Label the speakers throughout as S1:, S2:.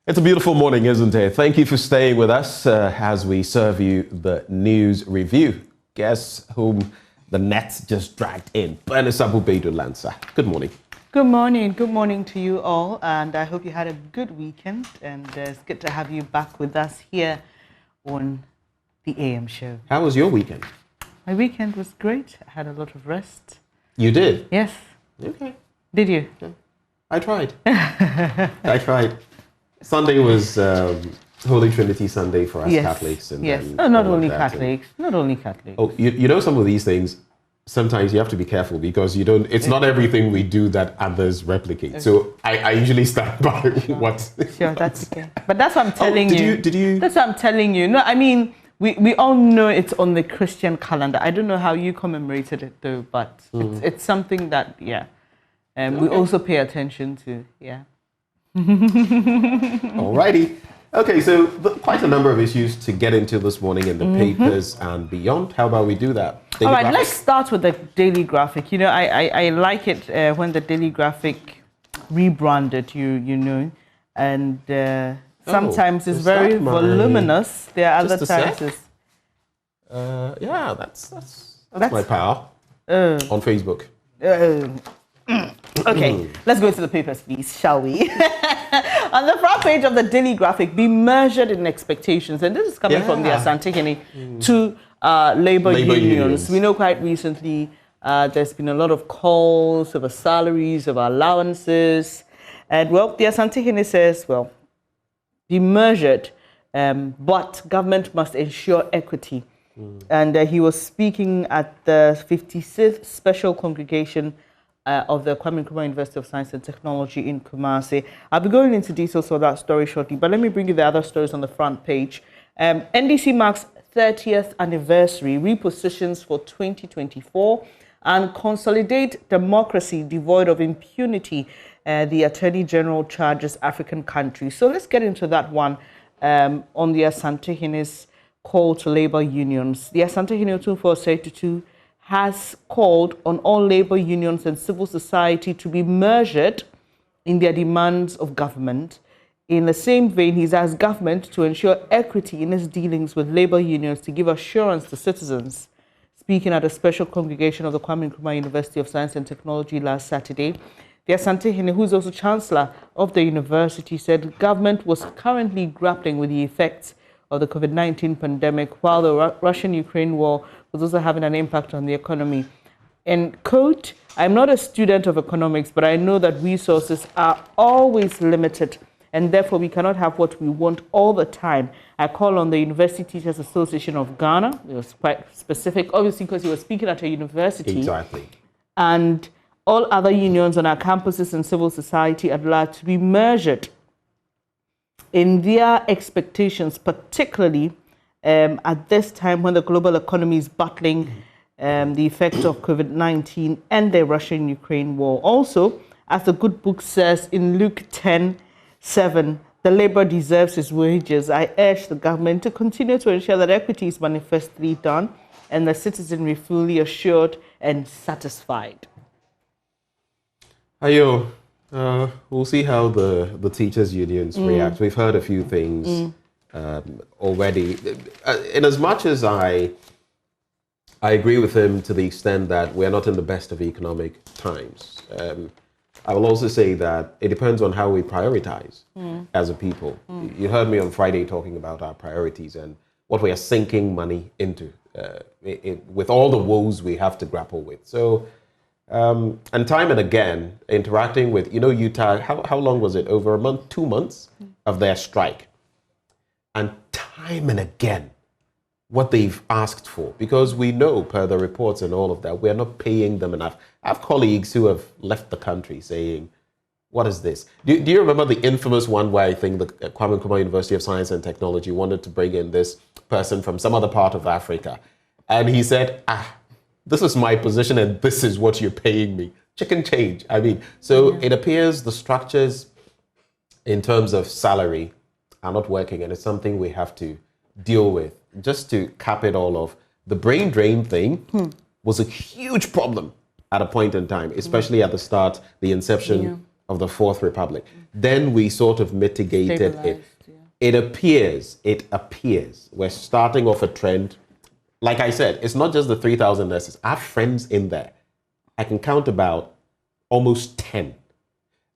S1: It's a beautiful morning, isn't it? Thank you for staying with us as we serve you the news review. Guess whom the Nets just dragged in? Bernisabu Bedu Lanza. Good morning.
S2: Good morning. Good morning to you all. And I hope you had a good weekend. And it's good to have you back with us here on the AM show.
S1: How was your weekend?
S2: My weekend was great. I had a lot of rest.
S1: You did?
S2: Yes.
S1: Okay.
S2: Did you?
S1: Yeah. I tried. I tried. Sunday was Holy Trinity Sunday for us Catholics.
S2: And yes. Oh, not only Catholics. Not only Catholics.
S1: Oh, you know, some of these things, sometimes you have to be careful because you don't. It's not everything we do that others replicate. Okay. So I usually stand by what.
S2: Sure, that's okay. But that's what I'm telling you.
S1: Did you?
S2: That's what I'm telling you. No, I mean, we all know it's on the Christian calendar. I don't know how you commemorated it though, but it's something that we also pay attention to. Yeah.
S1: Alrighty. Okay, so quite a number of issues to get into this morning in the papers and beyond. How about we do that?
S2: Daily All right, let's start with the Daily Graphic. You know, I like it when the Daily Graphic rebranded, you know, and sometimes it's very voluminous. There are other times it's...
S1: yeah, that's my pal on Facebook.
S2: Okay, let's go to the papers, please, shall we? On the front page of the Daily Graphic, be measured in expectations. And this is coming from the Asantehene to labor unions. We know quite recently there's been a lot of calls over salaries, over allowances. And, well, the Asantehene says, well, be measured, but government must ensure equity. And he was speaking at the 56th Special Congregation of the Kwame Nkrumah University of Science and Technology in Kumasi. I'll be going into details of that story shortly, but let me bring you the other stories on the front page. NDC marks 30th anniversary, repositions for 2024, and consolidate democracy devoid of impunity. The Attorney General charges African countries. So let's get into that one on the Asantehene's call to labor unions. The Asantehene 2432 has called on all labor unions and civil society to be measured in their demands of government. In the same vein, he's asked government to ensure equity in its dealings with labor unions to give assurance to citizens. Speaking at a special congregation of the Kwame Nkrumah University of Science and Technology last Saturday, the Asantehene, who's also chancellor of the university, said government was currently grappling with the effects of the COVID-19 pandemic, while the Russian-Ukraine war was also having an impact on the economy. And quote, I'm not a student of economics, but I know that resources are always limited, and therefore we cannot have what we want all the time. I call on the University Teachers Association of Ghana. It was quite specific, obviously, because he was speaking at a university.
S1: Exactly.
S2: And all other unions on our campuses and civil society at large to be measured in their expectations, particularly at this time when the global economy is battling the effect of COVID-19 and the Russian-Ukraine war. Also, as the good book says in Luke 10:7, the labor deserves his wages. I urge the government to continue to ensure that equity is manifestly done and the citizenry fully assured and satisfied.
S1: Ayo. We'll see how the teachers' unions react. We've heard a few things already. In as much as I agree with him to the extent that we're not in the best of economic times, I will also say that it depends on how we prioritize as a people. You heard me on Friday talking about our priorities and what we are sinking money into with all the woes we have to grapple with. So. And time and again, interacting with, Utah, how long was it? Over a month, 2 months of their strike. And time and again, what they've asked for, because we know per the reports and all of that, we're not paying them enough. I have colleagues who have left the country saying, what is this? Do you remember the infamous one where I think the Kwame Nkrumah University of Science and Technology wanted to bring in this person from some other part of Africa? And he said, this is my position and this is what you're paying me. Chicken change. I mean, so it appears the structures in terms of salary are not working, and it's something we have to deal with. Just to cap it all off, the brain drain thing was a huge problem at a point in time, especially at the start, the inception of the Fourth Republic. Then we sort of mitigated it. It appears we're starting off a trend. Like I said, it's not just the 3,000 nurses. I have friends in there. I can count about almost 10.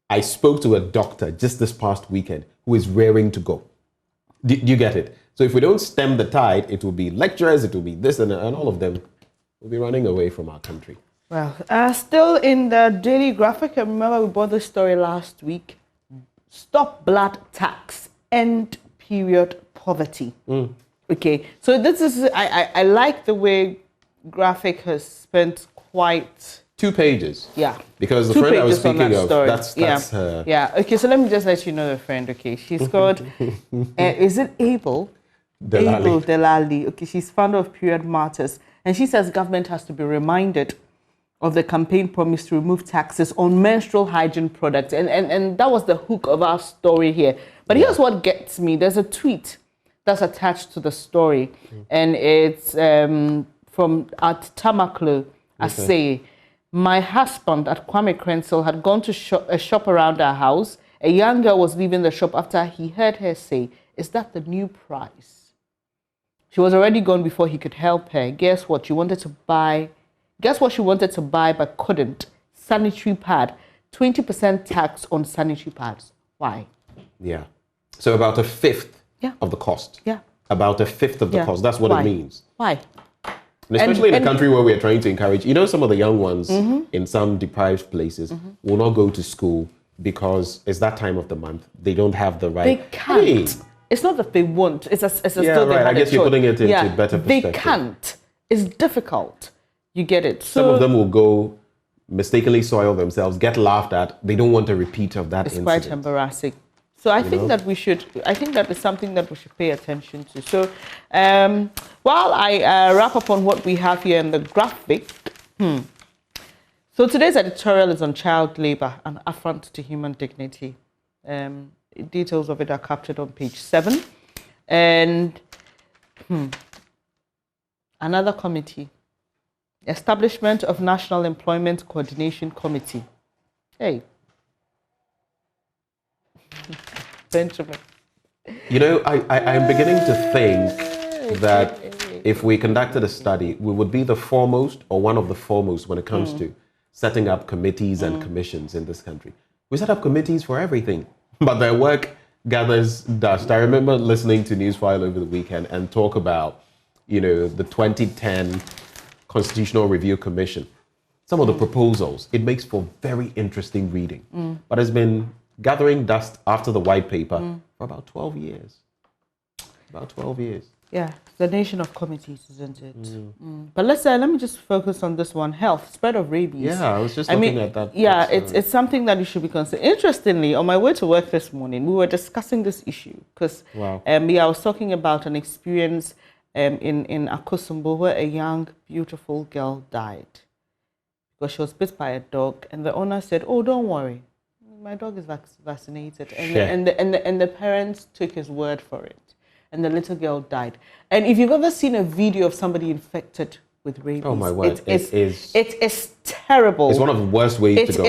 S1: I spoke to a doctor just this past weekend who is raring to go. Do you get it? So if we don't stem the tide, it will be lecturers, it will be this, and all of them will be running away from our country.
S2: Well, still in the Daily Graphic, I remember we brought this story last week. Stop blood tax, end period poverty. Okay, so this is, I like the way Graphic has spent quite...
S1: 2 pages.
S2: Yeah.
S1: Because the friend I was speaking of, that's her.
S2: Yeah, okay, so let me just let you know the friend, okay. She's called, is it Abel?
S1: Delali.
S2: Abel Delali. Okay, she's founder of Period Martyrs. And she says government has to be reminded of the campaign promise to remove taxes on menstrual hygiene products. And that was the hook of our story here. But here's what gets me. There's a tweet that's attached to the story. And it's from at Tamaklo Asay. My husband at Kwame Krensel had gone to a shop around our house. A young girl was leaving the shop after he heard her say, "Is that the new price?" She was already gone before he could help her. Guess what? She wanted to buy. Guess what she wanted to buy but couldn't? Sanitary pad. 20% tax on sanitary pads. Why?
S1: Yeah. So about a fifth of the cost.
S2: Yeah.
S1: About a fifth of the cost. That's what it means.
S2: Why?
S1: And especially in a country where we are trying to encourage, some of the young ones in some deprived places will not go to school because it's that time of the month. They don't have the right.
S2: They can't. Hey. It's not that they won't. It's still
S1: right. I guess you're putting it into better perspective.
S2: They can't. It's difficult. You get it. So,
S1: some of them will go mistakenly soil themselves, get laughed at. They don't want a repeat of that incident.
S2: It's quite embarrassing. So I think that I think that is something that we should pay attention to. So while I wrap up on what we have here in the graphic, so today's editorial is on child labor, an affront to human dignity. Details of it are captured on page 7. And another committee, establishment of National Employment Coordination Committee. Hey. Benjamin.
S1: I'm beginning to think that if we conducted a study, we would be the foremost or one of the foremost when it comes to setting up committees and commissions in this country. We set up committees for everything, but their work gathers dust. I remember listening to Newsfile over the weekend and talk about, the 2010 Constitutional Review Commission. Some of the proposals, it makes for very interesting reading, but it's been gathering dust after the white paper for about 12 years. About 12 years.
S2: Yeah, the nation of committees, isn't it? But let me just focus on this one, health, spread of rabies.
S1: Yeah, I was just looking at that.
S2: Yeah, it's something that you should be considering. Interestingly, on my way to work this morning, we were discussing this issue because I was talking about an experience in Akosombo where a young, beautiful girl died because she was bit by a dog, and the owner said, "Oh, don't worry. My dog is vaccinated," and the parents took his word for it, and the little girl died. And if you've ever seen a video of somebody infected with rabies,
S1: oh my word,
S2: it is terrible.
S1: It's one of the worst ways to go.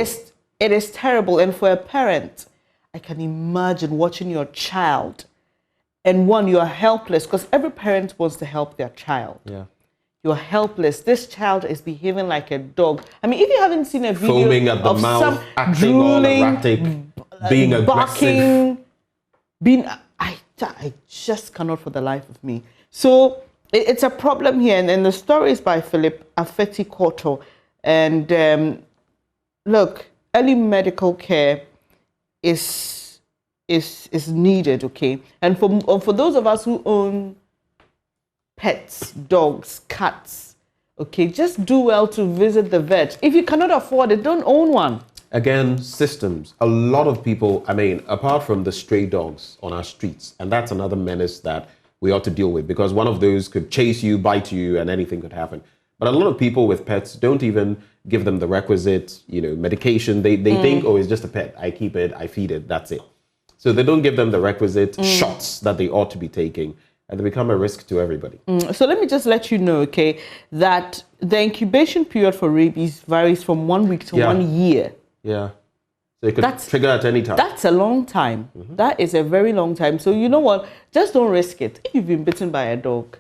S2: It is terrible, and for a parent, I can imagine watching your child, and you are helpless because every parent wants to help their child.
S1: Yeah.
S2: You're helpless. This child is behaving like a dog. I mean, if you haven't seen a video
S1: foaming at the
S2: of
S1: mouth,
S2: some
S1: acting
S2: drooling,
S1: all erratic, being aggressive,
S2: I just cannot for the life of me. So it's a problem here, and the story is by Philip Afeti Koto. And look, early medical care is needed, okay? And for those of us who own pets, dogs, cats, okay, just do well to visit the vet. If you cannot afford it, don't own one.
S1: Again, systems. A lot of people, apart from the stray dogs on our streets, and that's another menace that we ought to deal with because one of those could chase you, bite you, and anything could happen. But a lot of people with pets don't even give them the requisite, medication. They think, oh, it's just a pet. I keep it, I feed it, that's it. So they don't give them the requisite shots that they ought to be taking, and they become a risk to everybody.
S2: So let me just let you know, okay, that the incubation period for rabies varies from 1 week to 1 year.
S1: Yeah. So it could trigger at any time.
S2: That's a long time. That is a very long time. So you know what? Just don't risk it. If you've been bitten by a dog,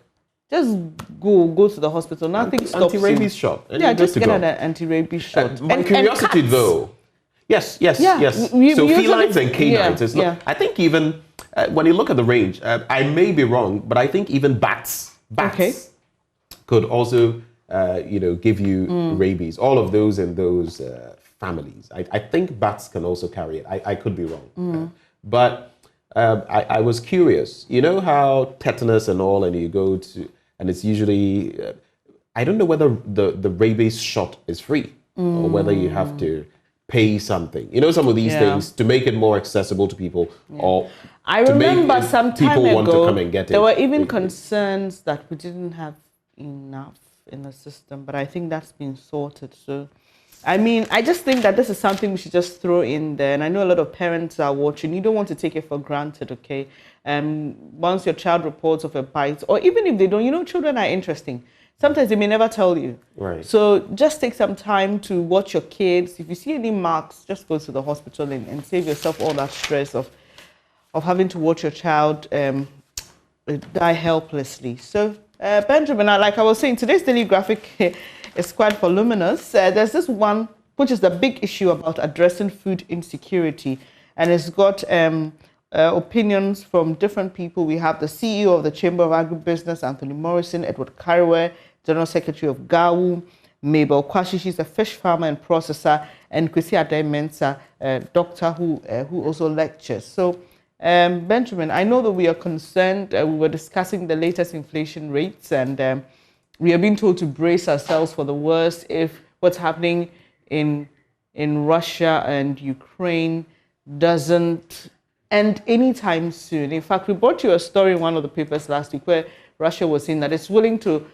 S2: just go to the hospital. Nothing stops you.
S1: Anti-rabies shot.
S2: Yeah, just get an anti-rabies shot.
S1: My curiosity, though. Yes. So felines and canines. It's not, I think even when you look at the range, I may be wrong, but I think even bats could also, give you rabies. All of those in those families. I think bats can also carry it. I could be wrong. But I was curious. You know how tetanus and all, and you go to, and it's usually, I don't know whether the rabies shot is free or whether you have to pay something. You know, some of these things to make it more accessible to people, or
S2: I remember some time
S1: people
S2: ago,
S1: want to come and get
S2: there were even concerns that we didn't have enough in the system, but I think that's been sorted. So, I mean, I just think that this is something we should just throw in there. And I know a lot of parents are watching. You don't want to take it for granted, okay? Once your child reports of a bite, or even if they don't, children are interesting. Sometimes they may never tell you.
S1: Right.
S2: So just take some time to watch your kids. If you see any marks, just go to the hospital and save yourself all that stress of having to watch your child die helplessly. So, Benjamin, like I was saying, today's daily graphic is quite voluminous. There's this one, which is the big issue about addressing food insecurity. And it's got opinions from different people. We have the CEO of the Chamber of Agribusiness, Anthony Morrison, Edward Carraway, General Secretary of GAWU, Mabel Kwashi, she's a fish farmer and processor, and Kwesi Adai-Mensah, a doctor who also lectures. So, Benjamin, I know that we are concerned. We were discussing the latest inflation rates, and we are being told to brace ourselves for the worst if what's happening in Russia and Ukraine doesn't end anytime soon. In fact, we brought you a story in one of the papers last week where Russia was saying that it's willing to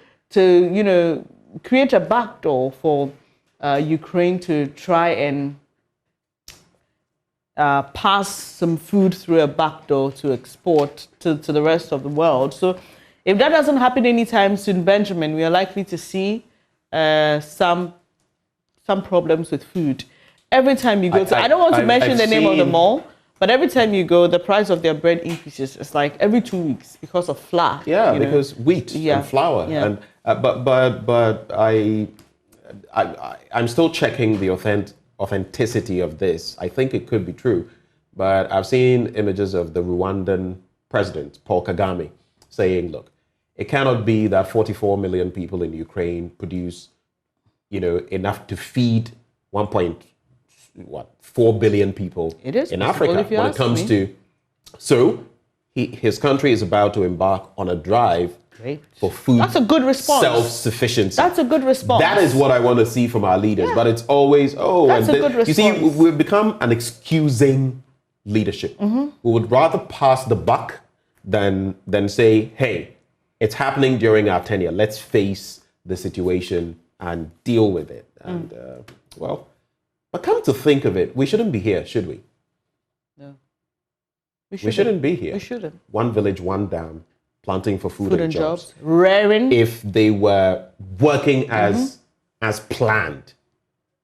S2: create a backdoor for Ukraine to try and pass some food through a backdoor to export to the rest of the world. So if that doesn't happen anytime soon, Benjamin, we are likely to see some problems with food. Every time you go I don't want to mention the name of the mall, but every time you go, the price of their bread increases. It's like every 2 weeks because of flour.
S1: Yeah, because wheat and flour.
S2: Yeah.
S1: And but I'm still checking the authenticity of this. I think it could be true, but I've seen images of the Rwandan president, Paul Kagame, saying, look, it cannot be that 44 million people in Ukraine produce, enough to feed 1.4 billion people in Africa when it comes to. So his country is about to embark on a drive for food.
S2: That's a good response.
S1: Self-sufficiency.
S2: That's a good response.
S1: That is what I want to see from our leaders. But it's always,
S2: that's a good response.
S1: You see, we've become an excusing leadership. We would rather pass the buck than say, hey, it's happening during our tenure. Let's face the situation and deal with it. And but come to think of it, we shouldn't be here, should we?
S2: No.
S1: We shouldn't be here.
S2: We shouldn't.
S1: One village, one dam, planting for food and jobs.
S2: Raring.
S1: If they were working as planned,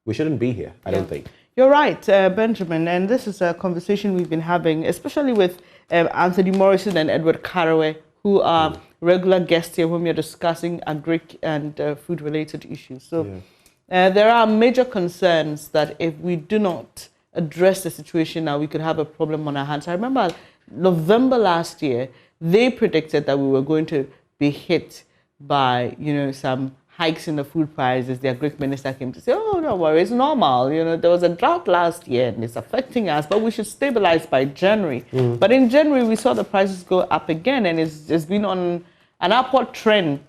S1: we shouldn't be here, I don't think.
S2: You're right, Benjamin, and this is a conversation we've been having, especially with Anthony Morrison and Edward Carraway, who are regular guests here when we are discussing agric and food-related issues. So there are major concerns that if we do not address the situation now, we could have a problem on our hands. I remember November last year, they predicted that we were going to be hit by, some hikes in the food prices. The agric minister came to say, oh, don't worry, it's normal. There was a drought last year and it's affecting us, but we should stabilize by January. But in January, we saw the prices go up again, and it's been on an upward trend.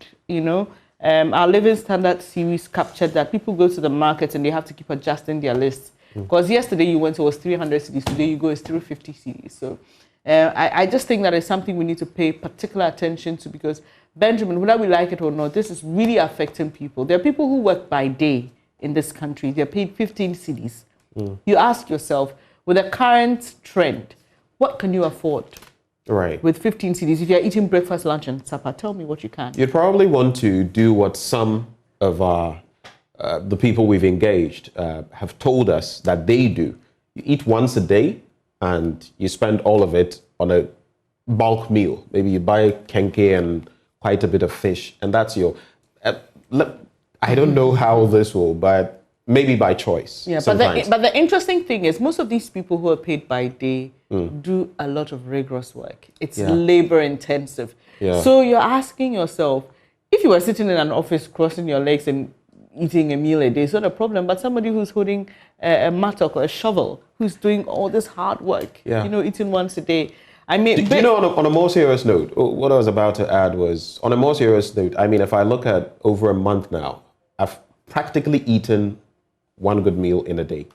S2: Our Living Standard series captured that people go to the market and they have to keep adjusting their lists. Because yesterday you went, it was 300 cedis, today you go, it's 350 cedis. So I just think that is something we need to pay particular attention to, because, Benjamin, whether we like it or not, this is really affecting people. There are people who work by day in this country. They're paid 15 cedis. You ask yourself, with the current trend, what can you afford?
S1: Right.
S2: With 15 cedis, if you're eating breakfast, lunch, and supper, tell me what you can.
S1: You'd probably want to do what some of the people we've engaged have told us that they do. You eat once a day and you spend all of it on a bulk meal. Maybe you buy kenke and quite a bit of fish, and that's your... I don't know how this will, but maybe by choice.
S2: Yeah, but the interesting thing is most of these people who are paid by day do a lot of rigorous work. It's labor intensive. Yeah. So you're asking yourself, if you were sitting in an office crossing your legs and eating a meal a day, it's not a problem, but somebody who's holding a mattock or a shovel, who's doing all this hard work, eating once a day. I mean,
S1: do you know, on a more serious note, what I was about to add was, on a more serious note, I mean, if I look at over a month now, I've practically eaten one good meal in a day.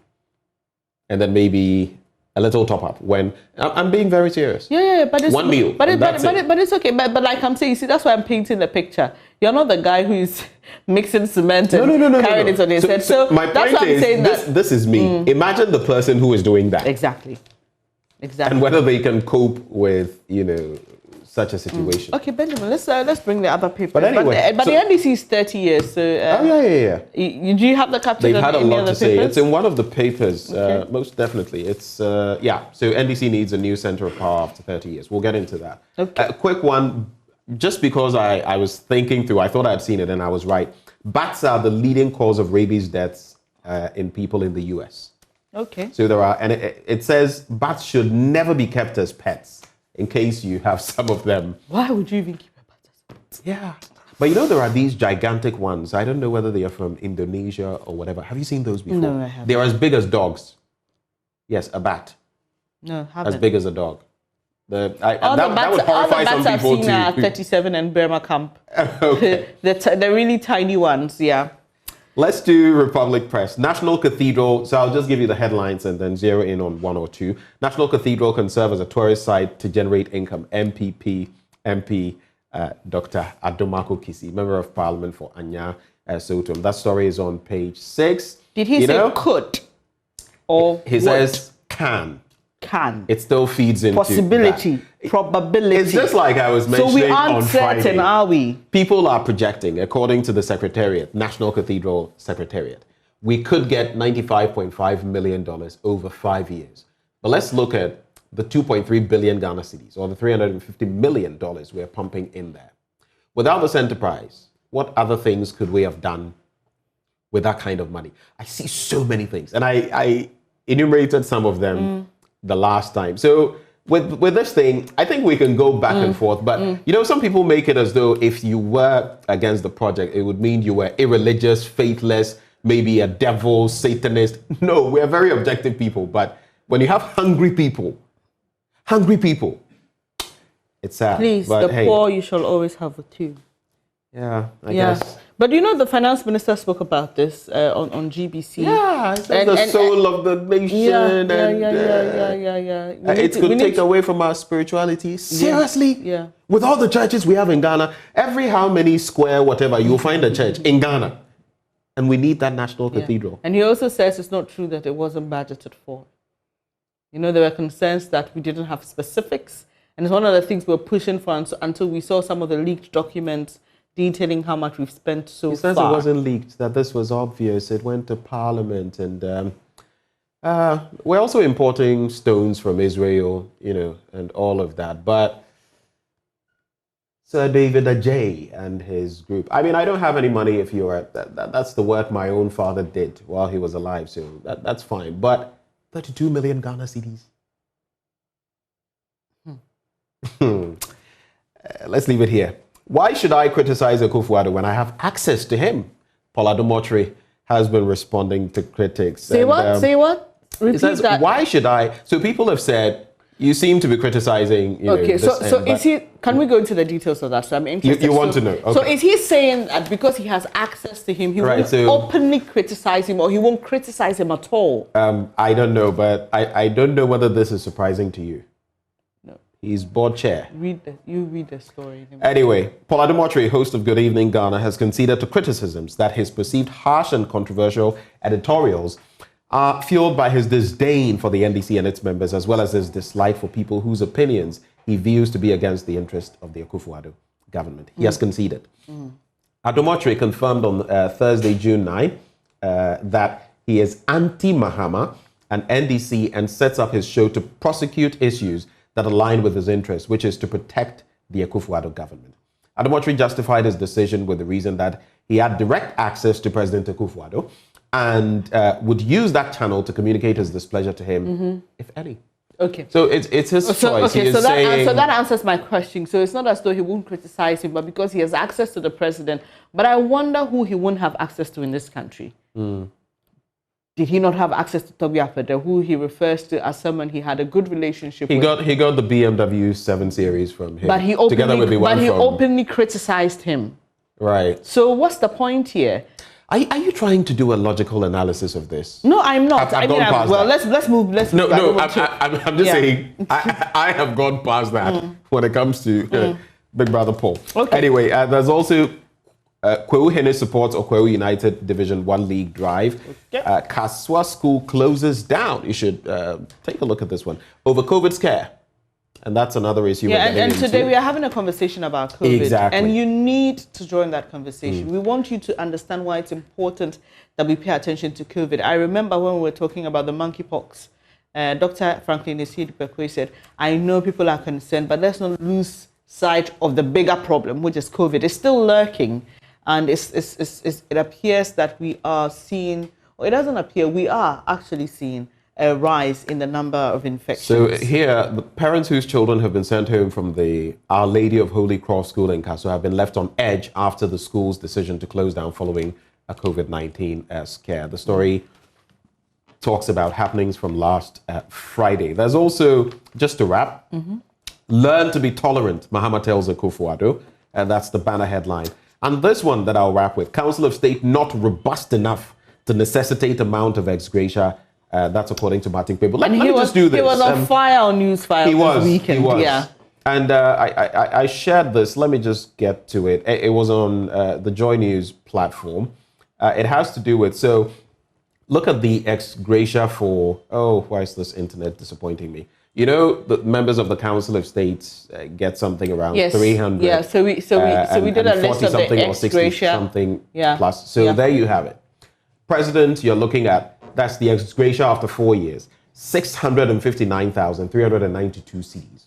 S1: And then maybe a little top up when I'm being very serious.
S2: Yeah, but it's
S1: one meal.
S2: But it's okay. But like I'm saying, you see, that's why I'm painting the picture. You're not the guy who is mixing cement and carrying it on his head. So
S1: my
S2: that's
S1: point
S2: why I'm saying
S1: is, this is me. Imagine the person who is doing that.
S2: Exactly.
S1: And whether they can cope with, such a situation.
S2: Okay, Benjamin, let's bring the other papers.
S1: But anyway,
S2: but the NDC is 30 years. So
S1: yeah.
S2: Do you have the caption?
S1: They've had a lot to say. It's in one of the papers, most definitely. It's So NDC needs a new center of power after 30 years. We'll get into that.
S2: Okay.
S1: A quick one, just because I was thinking through, I thought I'd seen it and I was right. Bats are the leading cause of rabies deaths in people in the US.
S2: Okay.
S1: So there are, and it says bats should never be kept as pets, in case you have some of them.
S2: Why would you even keep a bat as a pet?
S1: Yeah. But there are these gigantic ones. I don't know whether they are from Indonesia or whatever. Have you seen those before?
S2: No, I haven't.
S1: They're as big as dogs. Yes, a bat.
S2: No, haven't.
S1: As big as a dog.
S2: That would horrify some people too. All the bats I've seen are 37 and Burma Camp.
S1: Okay.
S2: The really tiny ones, yeah.
S1: Let's do Republic Press. National Cathedral. So I'll just give you the headlines and then zero in on one or two. National Cathedral can serve as a tourist site to generate income. MP Dr. Adomako Kisi, Member of Parliament for Anya Sotum. That story is on page 6.
S2: Did he say could? Or
S1: he says can.
S2: Can.
S1: It still feeds into
S2: possibility, probability.
S1: It's just like I was mentioning on Friday.
S2: So we aren't certain, are we?
S1: People are projecting, according to the Secretariat, National Cathedral Secretariat, we could get $95.5 million over 5 years. But let's look at the 2.3 billion Ghana cedis, or the $350 million we're pumping in there. Without this enterprise, what other things could we have done with that kind of money? I see so many things, and I enumerated some of them the last time. So with this thing, I think we can go back and forth, but some people make it as though if you were against the project, it would mean you were irreligious, faithless, maybe a devil, Satanist. No, we're very objective people, but when you have hungry people, it's sad.
S2: Please,
S1: but
S2: the poor you shall always have with you.
S1: Yeah, I guess.
S2: But the finance minister spoke about this on GBC.
S1: Yeah, it's the soul of the nation. It could take away from our spirituality. Seriously?
S2: Yeah.
S1: With all the churches we have in Ghana, every how many square whatever, you'll find a church in Ghana. And we need that national cathedral.
S2: And he also says it's not true that it wasn't budgeted for. There were concerns that we didn't have specifics. And it's one of the things we're pushing for until we saw some of the leaked documents detailing how much we've spent so far.
S1: He says it wasn't leaked, that this was obvious. It went to Parliament, and we're also importing stones from Israel, and all of that. But Sir David Ajay and his group, I mean, I don't have any money if you're that's the work my own father did while he was alive, so that's fine. But 32 million Ghana cedis. Let's leave it here. Why should I criticize Akufo-Addo when I have access to him? Paul Adomotri has been responding to critics.
S2: Say what? Repeat
S1: says,
S2: that.
S1: Why should I? So people have said, you seem to be criticizing.
S2: Okay, so is he? Can we go into the details of that? So I'm interested.
S1: You want to know? Okay.
S2: So is he saying that because he has access to him, he won't openly criticize him, or he won't criticize him at all?
S1: I don't know, but I don't know whether this is surprising to you. He's board chair.
S2: You read the story.
S1: Anyway, Paul Adomotri, host of Good Evening Ghana, has conceded to criticisms that his perceived harsh and controversial editorials are fueled by his disdain for the NDC and its members, as well as his dislike for people whose opinions he views to be against the interest of the Akufo-Addo government. He has conceded. Adomotri confirmed on Thursday, June 9, that he is anti-Mahama an NDC and sets up his show to prosecute issues that align with his interests, which is to protect the Akufo-Addo government. Adomotri justified his decision with the reason that he had direct access to President Akufo-Addo and would use that channel to communicate his displeasure to him, if any.
S2: Okay.
S1: So it's his choice.
S2: Okay, so that answers my question. So it's not as though he won't criticize him, but because he has access to the president. But I wonder who he won't have access to in this country. Did he not have access to Toby Apede, who he refers to as someone he had a good relationship with? He got
S1: the BMW 7 Series from him,
S2: but he openly criticized him.
S1: Right.
S2: So what's the point here?
S1: Are you trying to do a logical analysis of this?
S2: No, I'm not.
S1: I've gone past that.
S2: Let's move.
S1: I'm just saying I have gone past that when it comes to Big Brother Paul. Okay. Anyway, there's also Asantehene supports Okweu United Division 1 League drive. Okay. Kaswa School closes down. You should take a look at this one. Over COVID scare. And that's another issue.
S2: Yeah, and today we are having a conversation about COVID.
S1: Exactly.
S2: And you need to join that conversation. We want you to understand why it's important that we pay attention to COVID. I remember when we were talking about the monkeypox, Dr. Franklin Esiedipekwe said, I know people are concerned, but let's not lose sight of the bigger problem, which is COVID. It's still lurking. And it appears that we are seeing, or it doesn't appear, we are actually seeing a rise in the number of infections.
S1: So here, the parents whose children have been sent home from the Our Lady of Holy Cross School in Kaso have been left on edge after the school's decision to close down following a COVID-19 scare. The story talks about happenings from last Friday. There's also, just to wrap, learn to be tolerant, Mahama tells Akufo-Addo, and that's the banner headline. And this one that I'll wrap with, Council of State not robust enough to necessitate amount of ex gratia. That's according to Martin Pebo. Let me just do this.
S2: He was on fire on Newsfile this weekend.
S1: He was.
S2: Yeah.
S1: And I shared this. Let me just get to it. It was on the JoyNews platform. It has to do with, so look at the ex gratia for, why is this internet disappointing me? You know, the members of the Council of States get something around 300.
S2: Yeah, so we did a list of the ex gratia.
S1: Something plus. So there you have it. President, you're looking at, that's the ex gratia after 4 years, 659,392 cedis.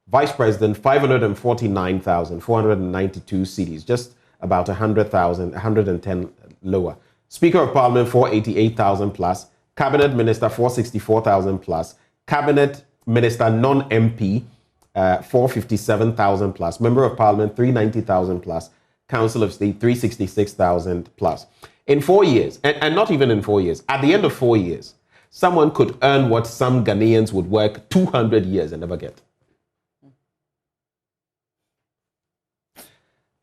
S1: Vice President, 549,492 cedis, just about 100,000, 110 lower. Speaker of Parliament, 488,000 plus. Cabinet Minister, 464,000 plus. Cabinet Minister non-MP, 457,000 plus. Member of Parliament, 390,000 plus. Council of State, 366,000 plus. In 4 years, and not even in 4 years, at the end of 4 years, someone could earn what some Ghanaians would work 200 years and never get.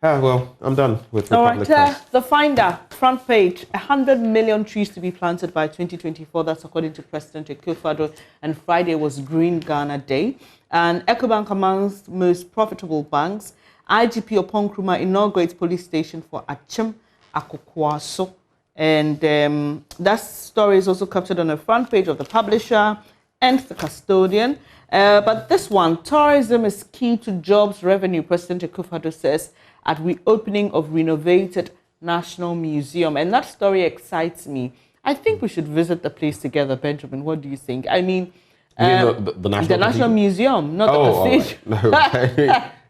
S1: Well, I'm done with Republic Press.
S2: The Finder, front page, 100 million trees to be planted by 2024. That's according to President Akufo-Addo. And Friday was Green Ghana Day. And EcoBank amongst most profitable banks. IGP Opon Nkrumah inaugurates police station for Achim Akokwaso. And that story is also captured on the front page of the Publisher and the Custodian. But this one, tourism is key to jobs revenue, President Akufo-Addo says, at reopening of renovated National Museum. And that story excites me. I think we should visit the place together, Benjamin. What do you think? I mean,
S1: the National
S2: Museum, not the Cathedral.
S1: No,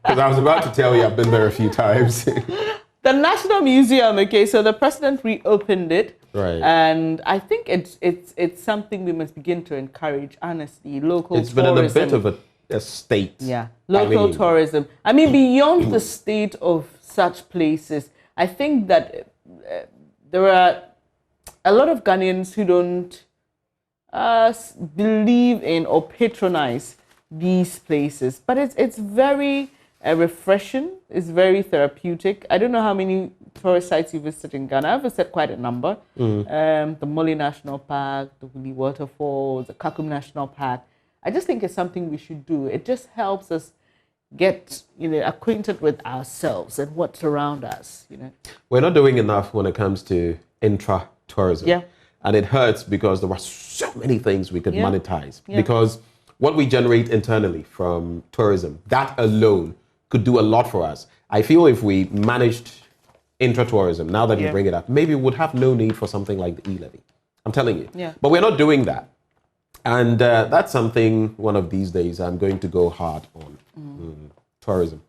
S1: because I was about to tell you I've been there a few times.
S2: The National Museum, okay, so the president reopened it.
S1: Right.
S2: And I think it's something we must begin to encourage, honestly, local tourism.
S1: It's been in a bit of a state.
S2: Yeah, local tourism. I mean, beyond the state of such places, I think that there are a lot of Ghanaians who don't believe in or patronize these places. But it's very refreshing. It's very therapeutic. I don't know how many tourist sites you visited in Ghana. I've visited quite a number. The Mole National Park, the Wuli Waterfalls, the Kakum National Park. I just think it's something we should do. It just helps us get, acquainted with ourselves and what's around us,
S1: We're not doing enough when it comes to intra-tourism.
S2: Yeah.
S1: And it hurts because there are so many things we could monetize. Yeah. Because what we generate internally from tourism, that alone could do a lot for us. I feel if we managed intra-tourism, now that you bring it up, maybe we would have no need for something like the e-levy. I'm telling you.
S2: Yeah.
S1: But we're not doing that. And that's something one of these days I'm going to go hard on. Tourism.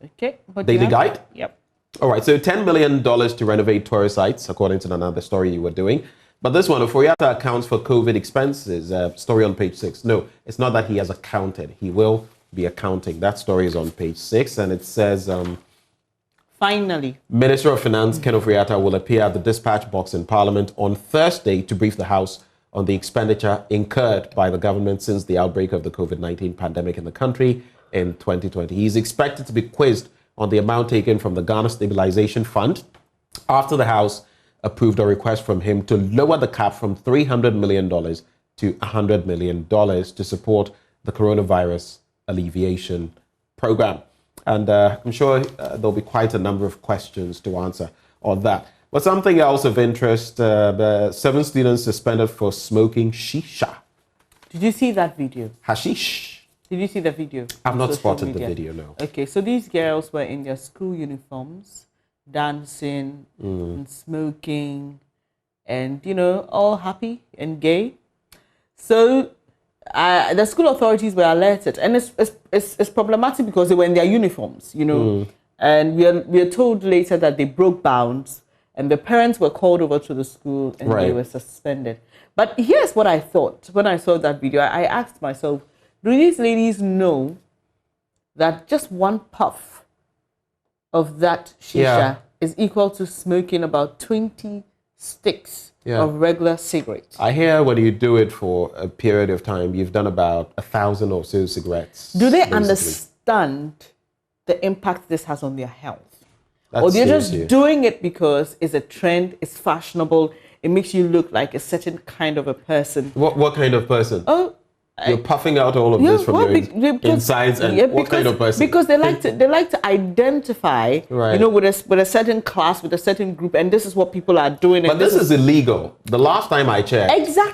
S2: Okay.
S1: Daily Guide?
S2: Yep.
S1: All right, so $10 million to renovate tourist sites, according to another story you were doing. But this one, Oforiatta accounts for COVID expenses, story on page 6. No, it's not that he has accounted. He will be accounting. That story is on page 6, and it says...
S2: Finally.
S1: Minister of Finance Ken Oforiatta will appear at the dispatch box in Parliament on Thursday to brief the House on the expenditure incurred by the government since the outbreak of the COVID-19 pandemic in the country in 2020. He's expected to be quizzed on the amount taken from the Ghana Stabilization Fund after the House approved a request from him to lower the cap from $300 million to $100 million to support the coronavirus alleviation program. And I'm sure there'll be quite a number of questions to answer on that. But something else of interest, 7 students suspended for smoking shisha.
S2: Did you see that video?
S1: Hashish.
S2: Did you see the video?
S1: I've not spotted the video, no.
S2: Okay, so these girls were in their school uniforms, dancing and smoking and, you know, all happy and gay. So the school authorities were alerted, and it's problematic because they were in their uniforms, you know, and we are told later that they broke bounds, and the parents were called over to the school and they were suspended. But here's what I thought when I saw that video. I asked myself, do these ladies know that just one puff of that shisha is equal to smoking about 20 sticks of regular cigarettes?
S1: I hear when you do it for a period of time, you've done about 1,000 or so cigarettes.
S2: Do they understand the impact this has on their health?
S1: That's
S2: or they're just
S1: serious.
S2: doing it because it's a trend, it's fashionable, it makes you look like a certain kind of a person?
S1: What kind of person?
S2: Oh,
S1: you're puffing out all of this from your insides, and what kind of person?
S2: Because they like to identify, you know, with a certain class, with a certain group, and this is what people are doing.
S1: But this is illegal. The last time I checked,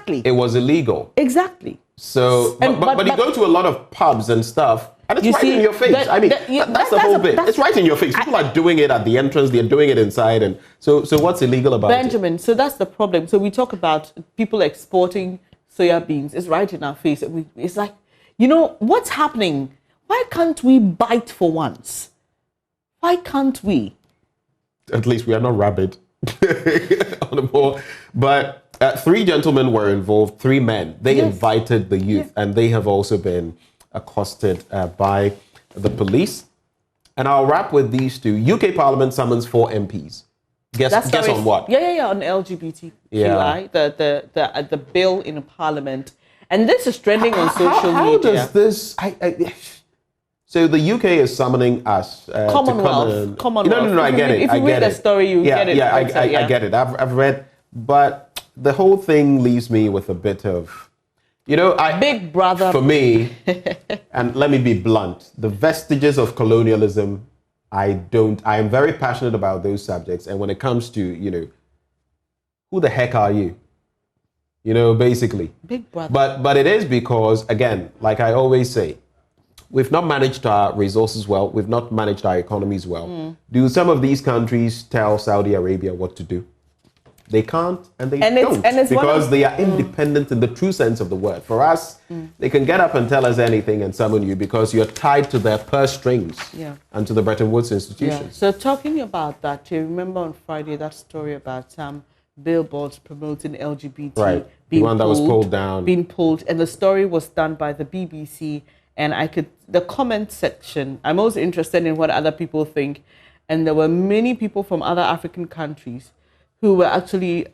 S1: it was illegal.
S2: Exactly.
S1: So, but you go to a lot of pubs and stuff, and it's right in your face. That's the whole bit. It's right in your face. People are doing it at the entrance. They're doing it inside, and so what's illegal about it?
S2: Benjamin, so that's the problem. So we talk about people exporting soya beans. It's right in our face. It's like, you know, what's happening? Why can't we bite for once? Why can't we?
S1: At least we are not rabid on the ball. But 3 gentlemen were involved, 3 men. They invited the youth, and they have also been accosted by the police. And I'll wrap with these 2. UK Parliament summons 4 MPs. Guess on what?
S2: On LGBTQI, the bill in Parliament. And this is trending on social media.
S1: How does this... So the UK is summoning us
S2: Commonwealth.
S1: No, I get it.
S2: If you read the story, you get it.
S1: I get it. I've read, but the whole thing leaves me with a bit of, you know,
S2: Big Brother.
S1: For me, and let me be blunt, the vestiges of colonialism, I am very passionate about those subjects. And when it comes to, you know, who the heck are you? You know, basically.
S2: Big Brother.
S1: But it is because, again, like I always say, we've not managed our resources well. We've not managed our economies well. Do some of these countries tell Saudi Arabia what to do? They can't, and they don't, because they are independent in the true sense of the word. For us, they can get up and tell us anything and summon you because you're tied to their purse strings and to the Bretton Woods institutions.
S2: Yeah. So talking about that, you remember on Friday that story about billboards promoting LGBT,
S1: right? The one that was pulled down,
S2: being pulled, and the story was done by the BBC. And the comment section, I'm also interested in what other people think, and there were many people from other African countries who actually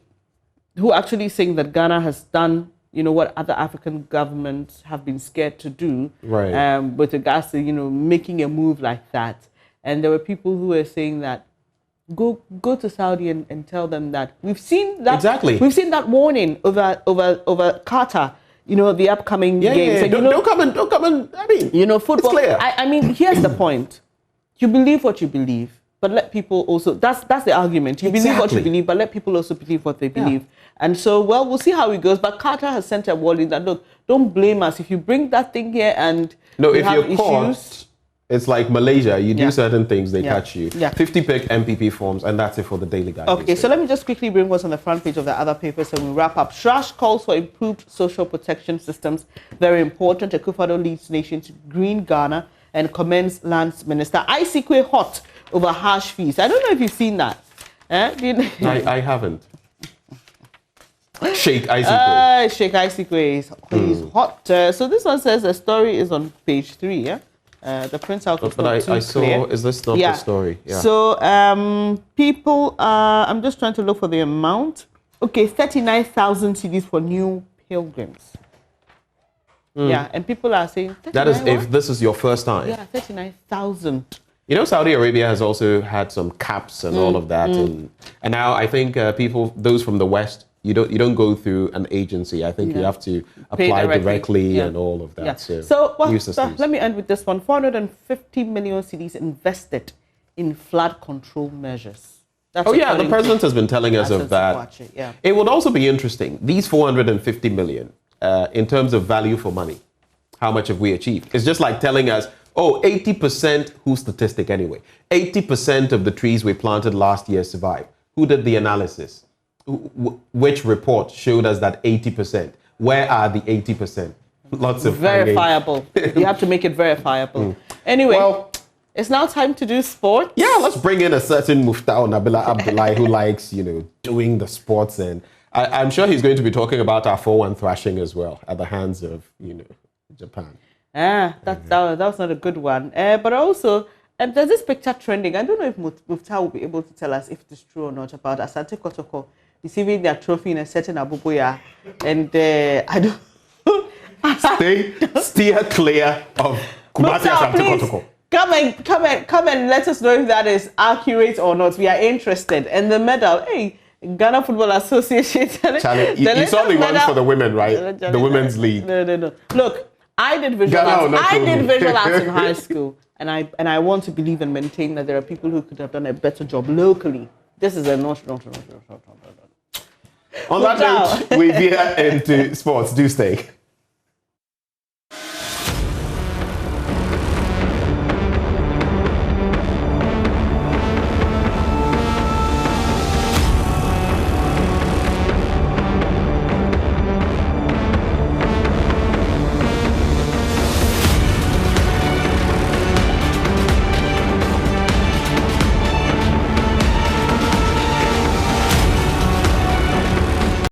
S2: saying that Ghana has done, you know, what other African governments have been scared to do, with regards to, you know, making a move like that. And there were people who were saying that go to Saudi and tell them that we've seen that we've seen that warning over Qatar, you know, the upcoming games. And,
S1: don't come and. I mean,
S2: you know, football.
S1: It's clear.
S2: I mean, here's the point: you believe what you believe. But let people also, that's the argument. You believe what you believe, but let people also believe what they believe. And so, well, we'll see how it goes. But Qatar has sent a warning that, look, don't blame us. If you bring that thing here and
S1: if
S2: have
S1: you're caught, It's like Malaysia. You do certain things, they
S2: Yeah.
S1: catch you.
S2: Yeah.
S1: 50 pick MPP forms, and that's it for the daily guide.
S2: Okay, so let me just quickly bring what's on the front page of the other paper so we wrap up. Shrash calls for improved social protection systems. Very important. Akufo-Addo leads nation to green Ghana and commends lands minister. Isikwe hot over harsh fees. I don't know if you've seen that.
S1: I haven't. Sheikh Isikwe.
S2: Sheikh Isikwe is hot. So this one says the story is on page 3, yeah? The printout was not too
S1: saw,
S2: clear.
S1: is this not the story? Yeah.
S2: So people, I'm just trying to look for the amount. Okay, 39,000 CDs for new pilgrims. Yeah, and people are saying...
S1: That is if this is your first time.
S2: Yeah, 39,000.
S1: You know, Saudi Arabia has also had some caps and all of that. And now I think people, those from the West, you don't go through an agency. I think you have to apply directly and all of that.
S2: Yeah. So let me end with this one. 450 million CDs invested in flood control measures. That's
S1: the president has been telling us of that.
S2: Yeah.
S1: It would also be interesting, these 450 million, in terms of value for money, how much have we achieved? It's just like telling us, 80%, whose statistic anyway? 80% of the trees we planted last year survived. Who did the analysis? Which report showed us that 80%? Where are the 80%? Lots of
S2: verifiable. You have to make it verifiable. Anyway, it's now time to do sports.
S1: Yeah, let's bring in a certain Muftau Nabila Abdullahi who likes, doing the sports, and I'm sure he's going to be talking about our 4-1 thrashing as well at the hands of, Japan.
S2: That was not a good one. But also, there's this picture trending. I don't know if Muftau will be able to tell us if it is true or not about Asante Kotoko receiving their trophy in a certain Abubuya. And I don't...
S1: Steer clear of Kumasi Asante Kotoko.
S2: Come and let us know if that is accurate or not. We are interested. And the medal, Ghana Football Association.
S1: Charlie, you saw the one for the women, right? The women's league.
S2: No. Look, I did visual arts. I did visual arts in high school. And I want to believe and maintain that there are people who could have done a better job locally. This is a not.
S1: On that note, we veer into sports. Do stay.